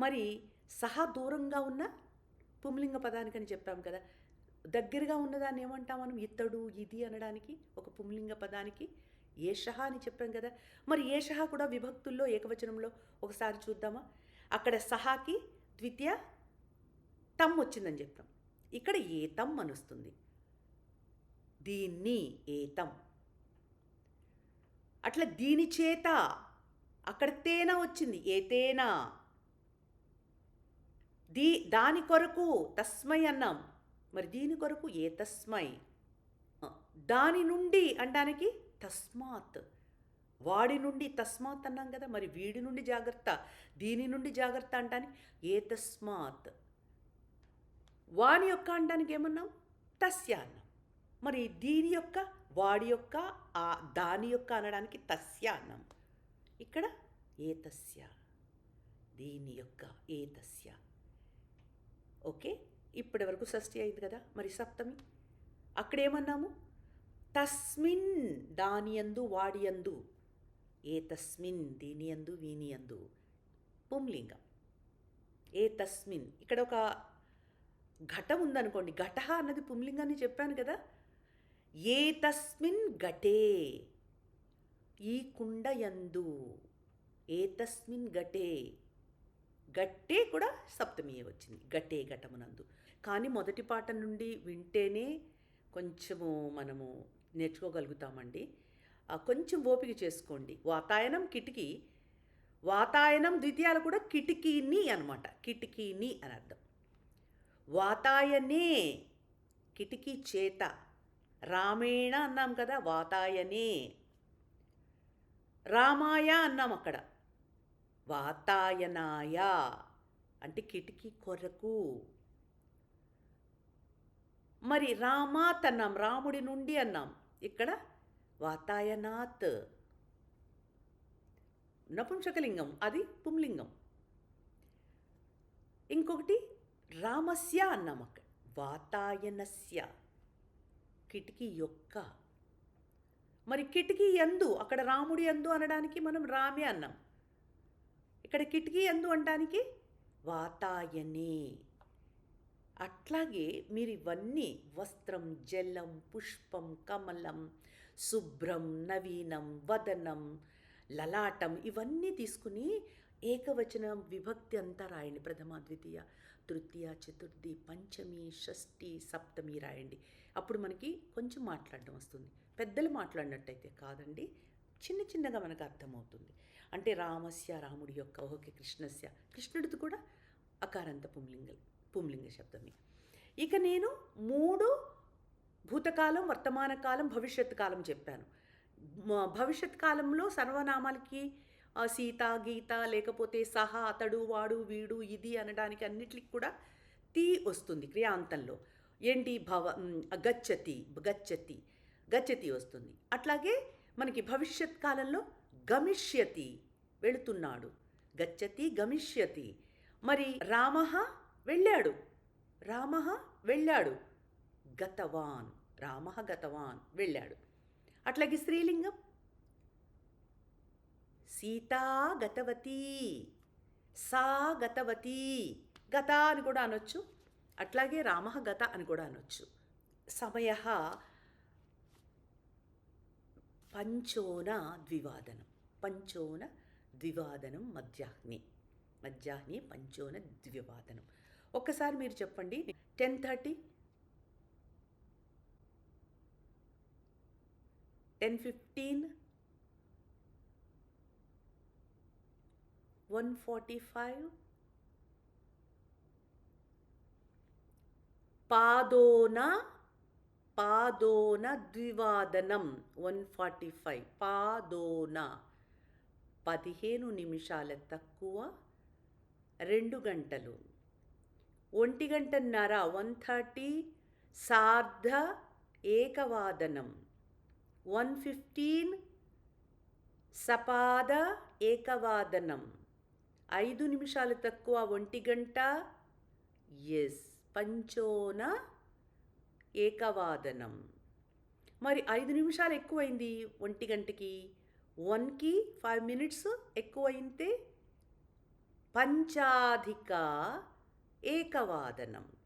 మరి సహా దూరంగా ఉన్న పుంలింగ పదానికని చెప్పాం కదా. దగ్గరగా ఉన్నదాన్ని ఏమంటాం మనం? ఇతడు, ఇది అనడానికి ఒక పుంలింగ పదానికి ఏషః అని చెప్పాం కదా. మరి ఏషః కూడా విభక్తుల్లో ఏకవచనంలో ఒకసారి చూద్దామా? అక్కడ సహాకి ద్వితీయ తమ్ వచ్చిందని చెప్తాం. ఇక్కడ ఏతం అనొస్తుంది. దీన్ని ఏతం. అట్లా దీని చేత అక్కడ తేన వచ్చింది, ఏతేనా. దాని కొరకు తస్మై అన్నాం, మరి దీని కొరకు ఏ తస్మై. దాని నుండి అనడానికి తస్మాత్. వాడి నుండి తస్మాత్ అన్నాం కదా, మరి వీడి నుండి జాగ్రత్త, దీని నుండి జాగ్రత్త అంటానికి ఏ తస్మాత్. వాని యొక్క అనడానికి ఏమన్నాం? తస్య అన్నాం. మరి దీని యొక్క, వాడి యొక్క, దాని యొక్క అనడానికి తస్య అన్నాం. ఇక్కడ ఏతస్య, దీని యొక్క, ఏతస్య. ఓకే, ఇప్పటి వరకు షష్ఠి అయింది కదా. మరి సప్తమి అక్కడేమన్నాము? తస్మిన్, దాని యందు, వాడి యందు. ఏ తస్మిన్, దీని యందు, వీని యందు. పుంలింగం ఏ తస్మిన్. ఇక్కడ ఒక ఘటం ఉందనుకోండి, ఘట అన్నది పుంలింగాన్ని చెప్పాను కదా. ఏ తస్మిన్ ఘటే, ఈ కుండ యందు. ఏ తస్మిన్ ఘటే, గట్టే కూడా సప్తమియే వచ్చింది, గట్టే ఘటమునందు. కానీ మొదటి పాట నుండి వింటేనే కొంచెము మనము నేర్చుకోగలుగుతామండి. కొంచెం ఓపిక చేసుకోండి. వాతాయనం కిటికీ, వాతాయనం ద్వితీయాలు కూడా కిటికీని అనమాట, కిటికీని అని అర్థం. వాతాయనే కిటికీ చేత, రామేణ అన్నాం కదా, వాతాయనే. రామాయ అన్నాం అక్కడ, వాతాయనాయ అంటే కిటికీ కొరకు. మరి రామాత్ అన్నాం, రాముడి నుండి అన్నాం, ఇక్కడ వాతాయనాత్. నపుంసకలింగం, అది పుంలింగం. ఇంకొకటి రామస్య అన్నాం అక్కడ, వాతాయనస్య, కిటికీ యొక్క. మరి కిటికీ యందు, అక్కడ రాముడి యందు అనడానికి మనం రామే అన్నాం, ఇక్కడ కిటికీ యందు అనడానికి వాతాయనే. అట్లాగే మీరు ఇవన్నీ వస్త్రం, జలం, పుష్పం, కమలం, శుభ్రం, నవీనం, వదనం, లలాటం ఇవన్నీ తీసుకుని ఏకవచనం విభక్తి అంతా రాయండి. ప్రథమ, ద్వితీయ, తృతీయ, చతుర్థి, పంచమి, షష్ఠి, సప్తమి రాయండి. అప్పుడు మనకి కొంచెం మాట్లాడడం వస్తుంది. పెద్దలు మాట్లాడినట్టయితే కాదండి, చిన్న చిన్నగా మనకు అర్థమవుతుంది. అంటే రామస్య, రాముడి యొక్క. ఓకే, కృష్ణస్య, కృష్ణుడిది కూడా అకారంత పుంలింగ శబ్దమే. ఇక నేను 3 భూతకాలం, వర్తమాన కాలం, భవిష్యత్ కాలం చెప్పాను. భవిష్యత్ కాలంలో సర్వనామాలకి సీత, గీత, లేకపోతే సహా, అతడు, వాడు, వీడు, ఇది అనడానికి అన్నిటికి కూడా తీ వస్తుంది క్రియాంతంలో. ఏంటి? గచ్చతి, గచ్చతి, గచ్చతి వస్తుంది. అట్లాగే మనకి భవిష్యత్ కాలంలో గమిష్యతి, వెళుతున్నాడు, గచ్చతి, గమిష్యతి. మరి రామః వెళ్ళాడు, రామః వెళ్ళాడు, గతవాన్, రామః గతవాన్ వెళ్ళాడు. అట్లాగే స్త్రీలింగం సీతా గతవతి, సా గతవతి, గత అని కూడా అనొచ్చు. అట్లాగే రామః గత అని కూడా అనొచ్చు. సమయః పంచోన ద్వివాదనం, పంచోన ద్వివాదనం, మధ్యాహ్నే, మధ్యాహ్నే పంచోన ద్వివాదనం. ఒక్కసారి మీరు చెప్పండి. 10:30, 10:15, 1:45, పాదోన, పాదోన ద్వివాదనం, 1:45, పాదోన 15 నిమిషాల తక్కువ 2 గంటలు. 1:30, 1:30, సార్ధ ఏకవాదనం, 1:15, సపాద ఏకవాదనం, 5 నిమిషాలు తక్కువ 1 గంట. ఎస్, పంచోన ఏకవాదనం. మరి 5 నిమిషాలు ఎక్కువైంది 1 గంటకి, 1కి 5 minutes ఎక్కువైతే పంచాధిక ఏకవాదనం.